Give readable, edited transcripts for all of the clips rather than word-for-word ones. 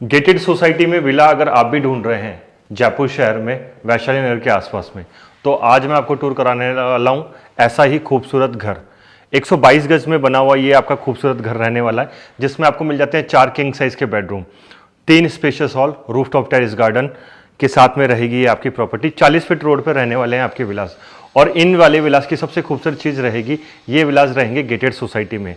Gated society में villa अगर आप भी ढूंढ रहे हैं जयपुर शहर में वैशाली नगर के आसपास में, तो आज मैं आपको टूर कराने वाला हूँ ऐसा ही खूबसूरत घर। 122 गज में बना हुआ ये आपका खूबसूरत घर रहने वाला है, जिसमें आपको मिल जाते हैं 4 किंग साइज के bedroom, 3 spacious hall, rooftop terrace garden के साथ में रहेगी ये आपकी प्रॉपर्टी। 40 फीट रोड पर रहने वाले हैं आपके विलास। और इन वाले विलास की सबसे खूबसूरत चीज़ रहेगी, ये विलास रहेंगे गेटेड सोसाइटी में।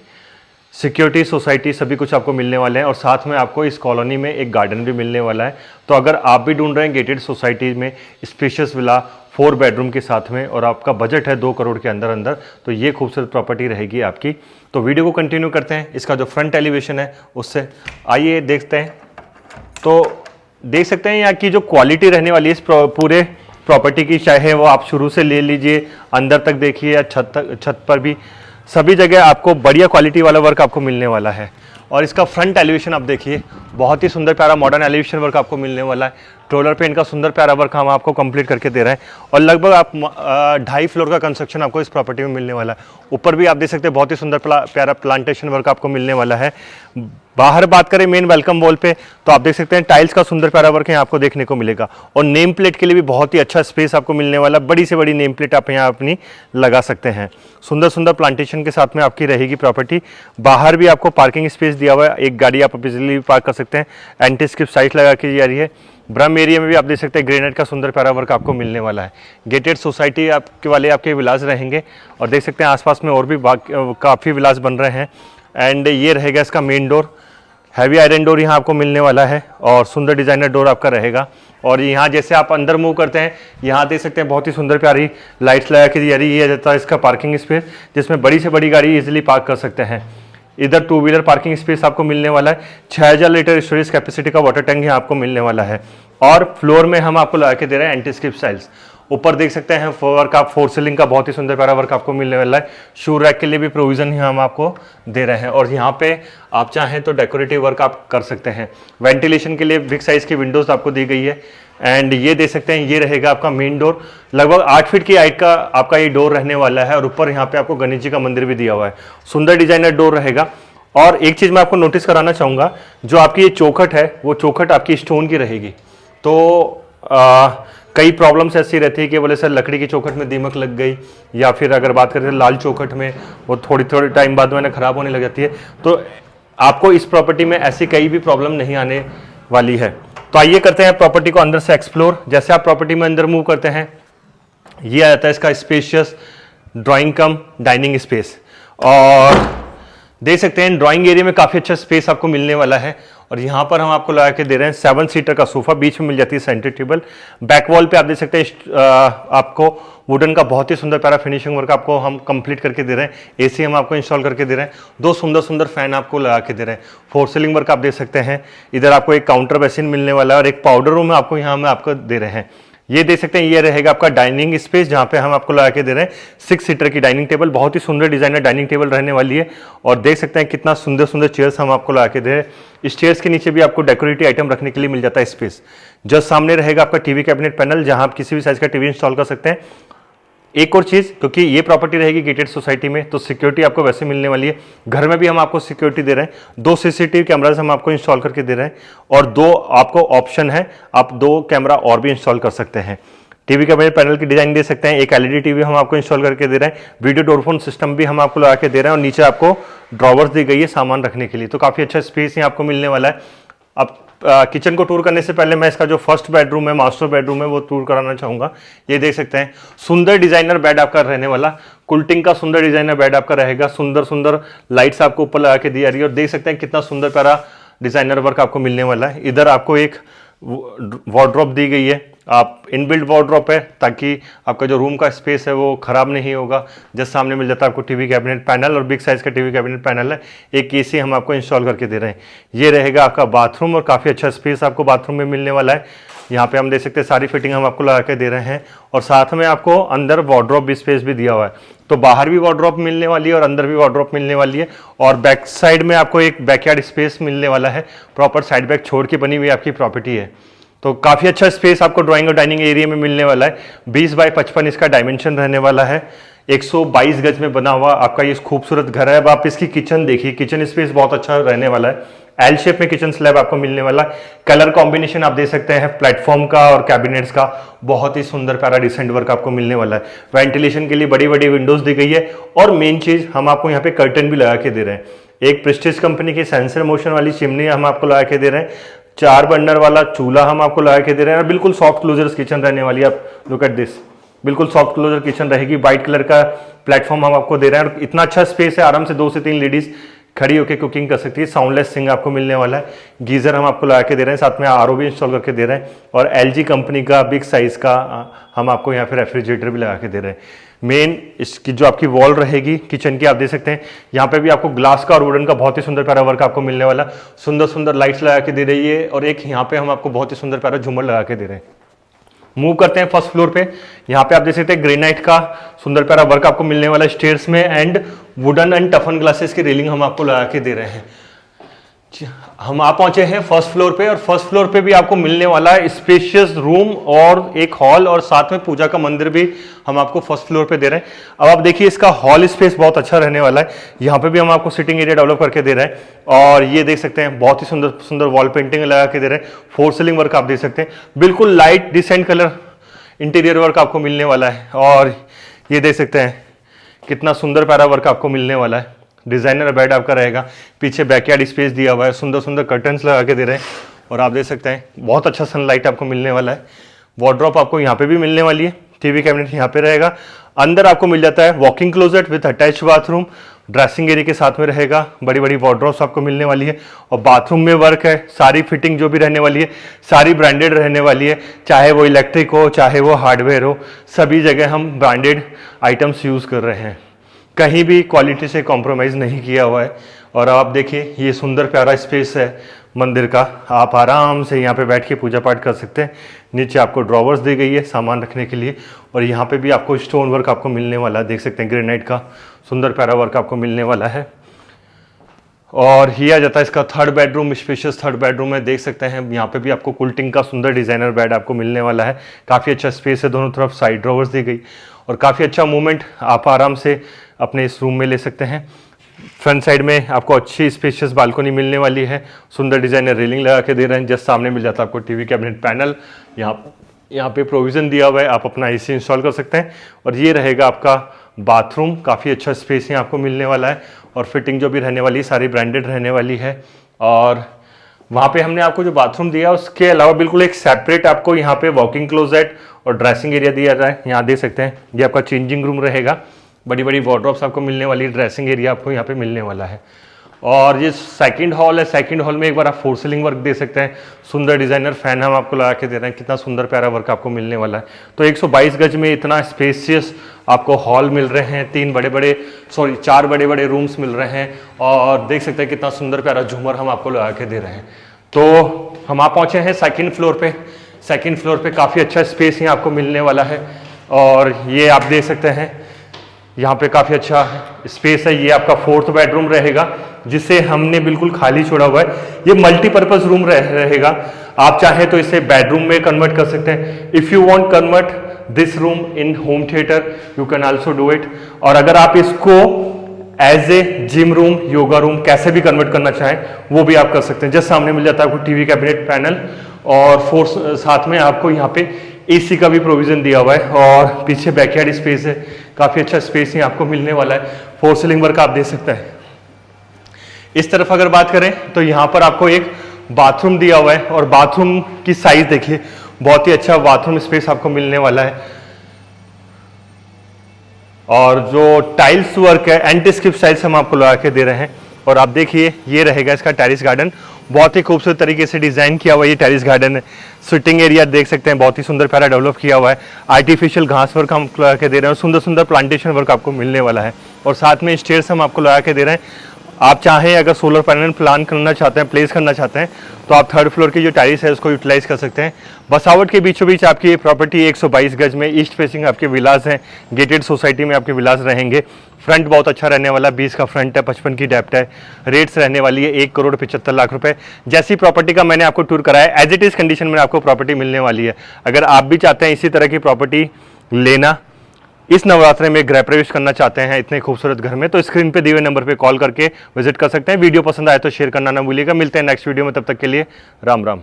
सिक्योरिटी, सोसाइटी सभी कुछ आपको मिलने वाले हैं और साथ में आपको इस कॉलोनी में एक गार्डन भी मिलने वाला है। तो अगर आप भी ढूंढ रहे हैं गेटेड सोसाइटी में स्पेशियस विला 4 बेडरूम के साथ में और आपका बजट है 2 करोड़ के अंदर अंदर, तो ये खूबसूरत प्रॉपर्टी रहेगी आपकी। तो वीडियो को कंटिन्यू करते हैं। इसका जो फ्रंट एलिवेशन है उससे आइए देखते हैं। तो देख सकते हैं यहाँ की जो क्वालिटी रहने वाली है इस पूरे प्रॉपर्टी की, चाहे वो आप शुरू से ले लीजिए अंदर तक देखिए या छत पर भी, सभी जगह आपको बढ़िया क्वालिटी वाला वर्क आपको मिलने वाला है। और इसका फ्रंट एलिवेशन आप देखिए, बहुत ही सुंदर प्यारा मॉडर्न एलिवेशन वर्क आपको मिलने वाला है। ट्रोलर पेंट का सुंदर प्यारा वर्क हम आपको कंप्लीट करके दे रहे हैं और लगभग आप 2.5 फ्लोर का कंस्ट्रक्शन आपको इस प्रॉपर्टी में मिलने वाला है। ऊपर भी आप देख सकते हैं बहुत ही सुंदर प्यारा प्लांटेशन वर्क आपको मिलने वाला है। बाहर बात करें मेन वेलकम वॉल पे, तो आप देख सकते हैं टाइल्स का सुंदर प्यारा वर्क यहाँ आपको देखने को मिलेगा। और नेम प्लेट के लिए भी बहुत ही अच्छा स्पेस आपको मिलने वाला, बड़ी से बड़ी नेम प्लेट आप यहाँ अपनी लगा सकते हैं। सुंदर सुंदर प्लांटेशन के साथ में आपकी रहेगी प्रॉपर्टी। बाहर भी आपको पार्किंग स्पेस दिया हुआ है, एक गाड़ी आप बिजली पार्क कर सकते हैं। एंटी स्किप साइट लगा के जा रही है। ब्रह्म एरिया में भी आप देख सकते हैं ग्रेनाइट का सुंदर प्यारा वर्क आपको मिलने वाला है। गेटेड सोसाइटी आपके वाले आपके विलास रहेंगे और देख सकते हैं आसपास में और भी काफ़ी विलास बन रहे हैं। एंड ये रहेगा इसका main door, heavy iron door यहाँ आपको मिलने वाला है और सुंदर डिजाइनर डोर आपका रहेगा। और यहाँ जैसे आप अंदर मूव करते हैं, यहाँ देख सकते हैं बहुत ही सुंदर प्यारी लाइट्स लगा के दी जा रही है। ये जाता है इसका पार्किंग स्पेस, जिसमें बड़ी से बड़ी गाड़ी इजीली पार्क कर सकते हैं। इधर 2 व्हीलर पार्किंग स्पेस आपको मिलने वाला है। 6000 लीटर स्टोरेज कैपेसिटी का वाटर टैंक यहाँ आपको मिलने वाला है। और फ्लोर में हम आपको लगा के दे रहे हैं एंटी स्किप टाइल्स। ऊपर देख सकते हैं वर्क आप 4 सीलिंग का बहुत ही सुंदर प्यारा वर्क आपको मिलने वाला है। शू रैक के लिए भी प्रोविजन हम आपको दे रहे हैं और यहाँ पे आप चाहें तो डेकोरेटिव वर्क आप कर सकते हैं। वेंटिलेशन के लिए बिग साइज की विंडोज आपको दी गई है। एंड ये देख सकते हैं ये रहेगा आपका मेन डोर, लगभग 8 फीट की हाइट का आपका ये डोर रहने वाला है। और ऊपर यहाँ पे आपको गणेश जी का मंदिर भी दिया हुआ है, सुंदर डिजाइनर डोर रहेगा। और एक चीज मैं आपको नोटिस कराना चाहूंगा, जो आपकी ये चौखट है वो चौखट आपकी स्टोन की रहेगी। तो कई प्रॉब्लम्स ऐसी रहती है कि बोले सर लकड़ी की चौखट में दीमक लग गई, या फिर अगर बात करें लाल चौखट में वो थोड़ी टाइम बाद में खराब होने लग जाती है। तो आपको इस प्रॉपर्टी में ऐसी कई भी प्रॉब्लम नहीं आने वाली है। तो आइए करते हैं प्रॉपर्टी को अंदर से एक्सप्लोर। जैसे आप प्रॉपर्टी में अंदर मूव करते हैं, ये आ जाता है इसका स्पेशियस ड्राइंग कम डाइनिंग स्पेस। और देख सकते हैं ड्राइंग एरिया में काफ़ी अच्छा स्पेस आपको मिलने वाला है। और यहाँ पर हम आपको लगा के दे रहे हैं 7 सीटर का सोफा, बीच में मिल जाती है सेंटर टेबल। बैक वॉल पे आप देख सकते हैं आपको वुडन का बहुत ही सुंदर प्यारा फिनिशिंग वर्क आपको हम कंप्लीट करके दे रहे हैं। एसी हम आपको इंस्टॉल करके दे रहे हैं। 2 सुंदर सुंदर फैन आपको लगा के दे रहे हैं। 4 सीलिंग वर्क आप देख सकते हैं। इधर आपको एक काउंटर बेसिन मिलने वाला है और एक पाउडर रूम आपको यहाँ में आपको दे रहे हैं। ये देख सकते हैं ये रहेगा आपका डाइनिंग स्पेस, जहाँ पे हम आपको लगा के दे रहे हैं 6 सीटर की डाइनिंग टेबल, बहुत ही सुंदर डिजाइनर डाइनिंग टेबल रहने वाली है। और देख सकते हैं कितना सुंदर सुंदर चेयर्स हम आपको लगा के दे रहे हैं। स्टेयर्स के नीचे भी आपको डेकोरेटिव आइटम रखने के लिए मिल जाता है स्पेस। जस्ट सामने रहेगा आपका टीवी कैबिनेट पैनल, जहां आप किसी भी साइज का टीवी इंस्टॉल कर सकते हैं। एक और चीज, क्योंकि ये प्रॉपर्टी रहेगी गेटेड सोसाइटी में, तो सिक्योरिटी आपको वैसे मिलने वाली है। घर में भी हम आपको सिक्योरिटी दे रहे हैं। 2 सीसीटीवी कैमराज हम आपको इंस्टॉल करके दे रहे हैं और 2 आपको ऑप्शन है, आप 2 कैमरा और भी इंस्टॉल कर सकते हैं। टीवी कैबिनेट पैनल की डिजाइन दे सकते हैं। एक एलईडी टीवी हम आपको इंस्टॉल करके दे रहे हैं। वीडियो डोरफोन सिस्टम भी हम आपको लगा के दे रहे हैं और नीचे आपको ड्रॉवर्स दी गई है सामान रखने के लिए। तो काफी अच्छा स्पेस यहाँ आपको मिलने वाला है। अब किचन को टूर करने से पहले मैं इसका जो फर्स्ट बेडरूम है, मास्टर बेडरूम है, वो टूर कराना चाहूंगा। ये देख सकते हैं सुंदर डिजाइनर बेड आपका रहने वाला, कुल्टिंग का सुंदर डिजाइनर बेड आपका रहेगा। सुंदर सुंदर लाइट्स आपको ऊपर लगा के दी जा रही है और देख सकते हैं कितना सुंदर प्यारा डिजाइनर वर्क आपको मिलने वाला है। इधर आपको एक वार्डरोब दी गई है, आप इनबिल्ट वार्डरोब है, ताकि आपका जो रूम का स्पेस है वो खराब नहीं होगा। जस्ट सामने मिल जाता है आपको टीवी कैबिनेट पैनल और बिग साइज का टीवी कैबिनेट पैनल है। एक एसी हम आपको इंस्टॉल करके दे रहे हैं। ये रहेगा आपका बाथरूम और काफ़ी अच्छा स्पेस आपको बाथरूम में मिलने वाला है। यहाँ पे हम देख सकते हैं सारी फिटिंग हम आपको लगा के दे रहे हैं और साथ में आपको अंदर वार्डरोब भी स्पेस भी दिया हुआ है। तो बाहर भी वार्डरोब मिलने वाली है और अंदर भी वार्डरोब मिलने वाली है। और बैक साइड में आपको एक बैकयार्ड स्पेस मिलने वाला है। प्रॉपर साइड बैक छोड़ के बनी हुई आपकी प्रॉपर्टी है। तो काफ़ी अच्छा स्पेस आपको ड्राइंग और डाइनिंग एरिया में मिलने वाला है। 20 बाय 55 इसका डायमेंशन रहने वाला है। 122 गज में बना हुआ आपका ये खूबसूरत घर है। अब आप इसकी किचन देखिए, किचन स्पेस बहुत अच्छा रहने वाला है। एल शेप में किचन स्लैब आपको मिलने वाला है। कलर कॉम्बिनेशन आप दे सकते हैं प्लेटफॉर्म का और कैबिनेट्स का, बहुत ही सुंदर प्यारा डिसेंट वर्क आपको मिलने वाला है। वेंटिलेशन के लिए बड़ी बड़ी विंडोज दी गई है और मेन चीज हम आपको यहाँ पे कर्टन भी लगा के दे रहे हैं। एक प्रेस्टीज कंपनी की सेंसर मोशन वाली चिमनी हम आपको लगा के दे रहे हैं। 4 बर्नर वाला चूल्हा हम आपको लगा के दे रहे हैं और बिल्कुल सॉफ्ट क्लोजर्स किचन रहने वाली है। आप लुक एट दिस, बिल्कुल सॉफ्ट क्लोजर किचन रहेगी। व्हाइट कलर का प्लेटफॉर्म हम आपको दे रहे हैं और इतना अच्छा स्पेस है, आराम से 2 से 3 लेडीज खड़ी होकर कुकिंग कर सकती है। साउंडलेस सिंक आपको मिलने वाला है। गीजर हम आपको लगा के दे रहे हैं, साथ में आरओ भी इंस्टॉल करके दे रहे हैं और एलजी कंपनी का बिग साइज का हम आपको यहाँ पे रेफ्रिजरेटर भी लगा के दे रहे हैं। मेन इसकी जो आपकी वॉल रहेगी किचन की, आप देख सकते हैं यहाँ पे भी आपको ग्लास का और वुडन का बहुत ही सुंदर प्यारा वर्क आपको मिलने वाला। सुंदर सुंदर लाइट्स लगा के दे रही है और एक यहाँ पे हम आपको बहुत ही सुंदर प्यारा झूमर लगा के दे रहे हैं। मूव करते हैं फर्स्ट फ्लोर पे। यहाँ पे आप देख सकते हैं ग्रेनाइट का सुंदर प्यारा वर्क आपको मिलने वाला है स्टेयर्स में एंड वुडन एंड टफन ग्लासेस की रेलिंग हम आपको लगा के दे रहे हैं। हम आ पहुंचे हैं फर्स्ट फ्लोर पे और फर्स्ट फ्लोर पे भी आपको मिलने वाला है स्पेशियस रूम और एक हॉल और साथ में पूजा का मंदिर भी हम आपको फर्स्ट फ्लोर पे दे रहे हैं। अब आप देखिए इसका हॉल स्पेस बहुत अच्छा रहने वाला है। यहाँ पे भी हम आपको सिटिंग एरिया डेवलप करके दे रहे हैं और ये देख सकते हैं बहुत ही सुंदर सुंदर वॉल पेंटिंग लगा के दे रहे हैं। 4 सीलिंग वर्क आप देख सकते हैं, बिल्कुल light decent colour interior work आपको मिलने वाला है। और ये देख सकते हैं कितना सुंदर प्यारा वर्क आपको मिलने वाला है। डिजाइनर बेड आपका रहेगा, पीछे बैकयार्ड स्पेस दिया हुआ है, सुंदर सुंदर कर्टन्स लगा के दे रहे हैं और आप देख सकते हैं बहुत अच्छा सनलाइट आपको मिलने वाला है। वार्डरोब आपको यहाँ पे भी मिलने वाली है, टीवी कैबिनेट यहाँ पे रहेगा। अंदर आपको मिल जाता है walking closet with attach bathroom, dressing area के साथ में रहेगा। बड़ी बड़ी वार्डरोब्स आपको मिलने वाली है और बाथरूम में वर्क है। सारी फिटिंग जो भी रहने वाली है सारी ब्रांडेड रहने वाली है, चाहे वो इलेक्ट्रिक हो चाहे वो हार्डवेयर हो, सभी जगह हम ब्रांडेड आइटम्स यूज कर रहे हैं। कहीं भी क्वालिटी से कॉम्प्रोमाइज़ नहीं किया हुआ है। और आप देखिए ये सुंदर प्यारा स्पेस है मंदिर का, आप आराम से यहाँ पे बैठ के पूजा पाठ कर सकते हैं। नीचे आपको ड्रॉवर्स दी गई है सामान रखने के लिए और यहाँ पे भी आपको स्टोन वर्क आपको मिलने वाला है। देख सकते हैं ग्रेनाइट का सुंदर प्यारा वर्क आपको मिलने वाला है। और ये आ जाता है इसका third bedroom, spacious third bedroom है। देख सकते हैं यहाँ पे भी आपको कुल्टिंग का सुंदर डिजाइनर बेड आपको मिलने वाला है। काफ़ी अच्छा स्पेस है, दोनों तरफ साइड ड्रॉवर्स दी गई और काफ़ी अच्छा मूवमेंट आप आराम से अपने इस रूम में ले सकते हैं। फ्रंट साइड में आपको अच्छी स्पेशियस बालकनी मिलने वाली है। सुंदर डिजाइनर रेलिंग लगा के दे रहे हैं। जस्ट सामने मिल जाता है आपको टीवी कैबिनेट पैनल। यहाँ पे प्रोविज़न दिया हुआ है, आप अपना एसी इंस्टॉल कर सकते हैं। और ये रहेगा आपका बाथरूम, काफ़ी अच्छा स्पेस यहाँ आपको मिलने वाला है और फिटिंग जो भी रहने वाली है सारी ब्रांडेड रहने वाली है। और वहाँ पे हमने आपको जो बाथरूम दिया उसके अलावा बिल्कुल एक सेपरेट आपको यहाँ पे वॉकिंग क्लोजेट और ड्रेसिंग एरिया दिया जाए। यहाँ देख सकते हैं ये आपका चेंजिंग रूम रहेगा, बड़ी बड़ी वार्डरोब्स आपको मिलने वाली है, ड्रेसिंग एरिया आपको यहाँ पे मिलने वाला है। और ये सेकंड हॉल है, सेकंड हॉल में एक बार आप 4 सीलिंग वर्क दे सकते हैं। सुंदर डिजाइनर फैन हम आपको लगा के दे रहे हैं, कितना सुंदर प्यारा वर्क आपको मिलने वाला है। तो 122 गज में इतना स्पेसियस आपको हॉल मिल रहे हैं, 4 बड़े बड़े रूम्स मिल रहे हैं और देख सकते हैं कितना सुंदर प्यारा झूमर हम आपको लगा के दे रहे हैं। तो हम आप पहुँचे हैं सेकेंड फ्लोर पे। सेकेंड फ्लोर पे काफ़ी अच्छा स्पेस यहाँ आपको मिलने वाला है और ये आप देख सकते हैं यहाँ पे काफ़ी अच्छा स्पेस है। ये आपका 4th बेडरूम रहेगा जिसे हमने बिल्कुल खाली छोड़ा हुआ है। ये मल्टीपर्पज़ रूम रहेगा, आप चाहें तो इसे बेडरूम में कन्वर्ट कर सकते हैं। If you want convert this room in home theatre you can also do it. और अगर आप इसको as a gym room, yoga room कैसे भी कन्वर्ट करना चाहें वो भी आप कर सकते हैं। जस्ट सामने मिल जाता है आपको टीवी कैबिनेट पैनल और साथ में आपको यहाँ पे एसी का भी प्रोविजन दिया हुआ है और पीछे बैकयार्ड स्पेस है, काफ़ी अच्छा स्पेस ही आपको मिलने वाला है। 4 सीलिंग वर्क आप देख सकते हैं। इस तरफ अगर बात करें तो यहाँ पर आपको एक बाथरूम दिया हुआ है और बाथरूम की साइज देखिए, बहुत ही अच्छा बाथरूम स्पेस आपको मिलने वाला है। और जो टाइल्स वर्क है एंटी स्किप टाइल्स हम आपको लगा के दे रहे हैं। और आप देखिए ये रहेगा इसका टेरिस गार्डन, बहुत ही खूबसूरत तरीके से डिजाइन किया हुआ ये टेरिस गार्डन है। सिटिंग एरिया देख सकते हैं, बहुत ही सुंदर प्यारा डेवलप किया हुआ है। आर्टिफिशियल घास वर्क हम लगा के दे रहे हैं और सुंदर सुंदर प्लांटेशन वर्क आपको मिलने वाला है। और साथ में स्टेयर्स हम आपको लगा के दे रहे हैं। आप चाहें अगर सोलर पैनल प्लान करना चाहते हैं, प्लेस करना चाहते हैं तो आप 3rd फ्लोर की जो टेरिस है उसको यूटिलाइज कर सकते हैं। बसावट के बीचों बीच आपकी ये प्रॉपर्टी 122 गज में ईस्ट फेसिंग आपके विलास हैं, गेटेड सोसाइटी में आपके विलास रहेंगे। फ्रंट बहुत अच्छा रहने वाला, 20 का फ्रंट है, 55 की डेप्थ है। रेट्स रहने वाली है 1,75,00,000 रुपए। जैसी प्रॉपर्टी का मैंने आपको टूर कराया एज इट इज कंडीशन में आपको प्रॉपर्टी मिलने वाली है। अगर आप भी चाहते हैं इसी तरह की प्रॉपर्टी लेना इस नवरात्रि में गृह प्रवेश करना चाहते हैं इतने खूबसूरत घर में, तो स्क्रीन पे दिए हुए नंबर पे कॉल करके विजिट कर सकते हैं। वीडियो पसंद आए तो शेयर करना ना भूलिएगा। मिलते हैं नेक्स्ट वीडियो में, तब तक के लिए राम राम।